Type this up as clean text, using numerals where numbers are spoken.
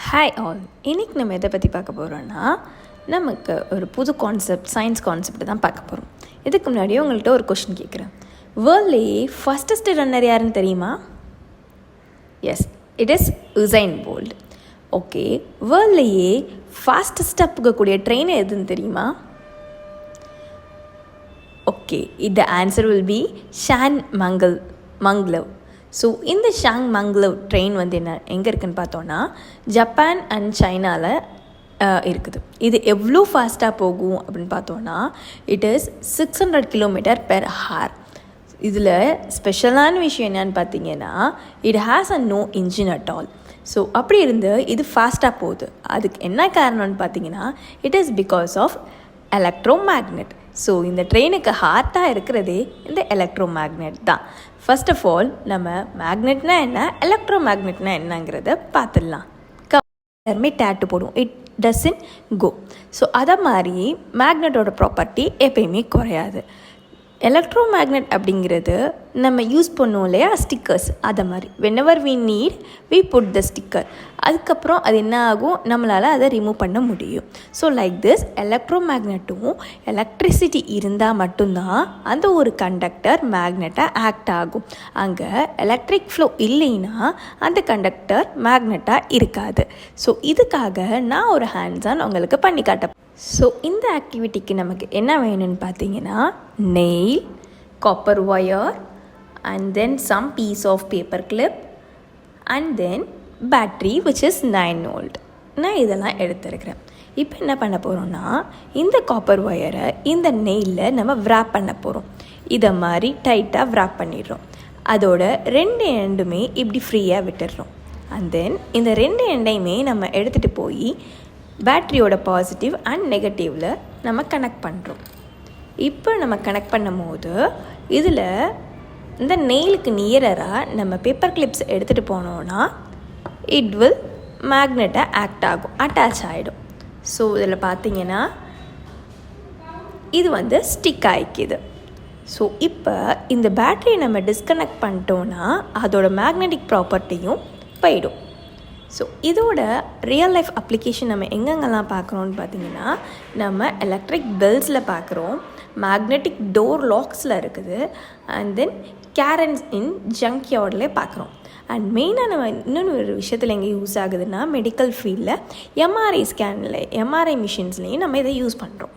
Hi all, இன்றைக்கி நம்ம எதை பற்றி பார்க்க போகிறோன்னா நமக்கு ஒரு புது கான்செப்ட், சயின்ஸ் கான்செப்ட் தான் பார்க்க போகிறோம். இதுக்கு முன்னாடியே உங்கள்கிட்ட ஒரு கொஷின் கேட்குறேன். வேர்ல்ட்லேயே ஃபஸ்ட்டஸ்ட் ரன்னர் யாருன்னு தெரியுமா? Yes, it is Usain Bolt. Okay, வேர்ல்ட்லேயே ஃபாஸ்டஸ்ட்டாக போகக்கூடிய ட்ரெயின் எதுன்னு தெரியுமா? ஓகே, இந்த answer will be Shanghai maglev. So இந்த ஷாங் மங்களவ் ட்ரெயின் வந்து எங்கே இருக்குதுன்னு பார்த்தோன்னா ஜப்பான் அண்ட் சைனாவில் இருக்குது. இது எவ்வளோ ஃபாஸ்ட்டாக போகும் அப்படின்னு பார்த்தோன்னா இட் இஸ் 600 km/h. இதில் ஸ்பெஷலான விஷயம் என்னன்னு பார்த்தீங்கன்னா it has a no engine at all. So அப்படி இருந்து இது ஃபாஸ்ட்டாக போகுது. அதுக்கு என்ன காரணம்னு பார்த்தீங்கன்னா it is because of electromagnet. So இந்த ட்ரெயினுக்கு ஹார்ட்டாக இருக்கிறதே இந்த எலக்ட்ரோமேக்னெட் தான். ஃபர்ஸ்ட் ஆஃப் ஆல் நம்ம மேக்னெட்னா என்ன, எலக்ட்ரோமேக்னெட்னா என்னங்கிறத பார்த்துடலாம். எல்லாருமே டேட்டு போடும், இட் டசன்ட் கோ. ஸோ அதை மாதிரி மேக்னெட்டோட ப்ராப்பர்ட்டி எப்பயுமே குறையாது. எலக்ட்ரோமேக்னெட் அப்படிங்கிறது நம்ம யூஸ் பண்ணுவோம் இல்லையா, ஸ்டிக்கர்ஸ், அதை மாதிரி whenever we need we put the sticker. அதுக்கப்புறம் அது என்ன ஆகும், நம்மளால் அதை ரிமூவ் பண்ண முடியும். ஸோ லைக் திஸ் எலக்ட்ரோமேக்னெட்டும் எலக்ட்ரிசிட்டி இருந்தால் மட்டும்தான் அந்த ஒரு கண்டக்டர் மேக்னெட்டாக ஆக்ட் ஆகும். அங்கே எலக்ட்ரிக் ஃப்ளோ இல்லைன்னா அந்த கண்டக்டர் மேக்னெட்டாக இருக்காது. ஸோ இதுக்காக நான் ஒரு ஹேண்ட்ஸ் ஆன் உங்களுக்கு பண்ணி காட்ட. ஸோ இந்த ஆக்டிவிட்டிக்கு நமக்கு என்ன வேணும்னு பார்த்தீங்கன்னா nail, copper wire, and then some piece of paper clip, and then battery which is 9 volt. நான் இதெல்லாம் எடுத்துருக்கிறேன். இப்போ என்ன பண்ண போகிறோம்னா இந்த காப்பர் ஒயரை இந்த நெயிலில் நம்ம விராப் பண்ண போகிறோம். இதை மாதிரி டைட்டாக விராப் பண்ணிடுறோம். அதோட 2 எண்டுமே இப்படி ஃப்ரீயாக விட்டுடுறோம். அண்ட் தென் இந்த 2 எண்டையுமே நம்ம எடுத்துகிட்டு போய் பேட்ரியோட பாசிட்டிவ் அண்ட் நெகட்டிவில் நம்ம கனெக்ட் பண்ணுறோம். இப்போ நம்ம கனெக்ட் பண்ணும் போது இதில் இந்த நெயிலுக்கு நியராக நம்ம பேப்பர் கிளிப்ஸ் எடுத்துகிட்டு போனோன்னா இட் வில் மேக்னெட்டாக ஆக்ட் ஆகும், அட்டாச் ஆகிடும். ஸோ இதில் பார்த்தீங்கன்னா இது வந்து ஸ்டிக் ஆகிக்குது. ஸோ இப்போ இந்த பேட்டரியை நம்ம டிஸ்கனெக்ட் பண்ணிட்டோன்னா அதோட மேக்னெட்டிக் ப்ராப்பர்ட்டியும் போயிடும். ஸோ இதோட ரியல் லைஃப் அப்ளிகேஷன் நம்ம எங்கெங்கெல்லாம் பார்க்குறோன்னு பார்த்தீங்கன்னா நம்ம எலக்ட்ரிக் பெல்ஸில் பார்க்குறோம், மேக்னெட்டிக் டோர் லாக்ஸில் இருக்குது, and then Carens in junk யார்டில் பார்க்குறோம். அண்ட் மெயினாக நம்ம இன்னொன்று ஒரு விஷயத்தில் எங்கே யூஸ் ஆகுதுன்னா மெடிக்கல் ஃபீல்டில் எம்ஆர்ஐ ஸ்கேனில், எம்ஆர்ஐ மிஷின்ஸ்லேயும் நம்ம இதை யூஸ் பண்ணுறோம்.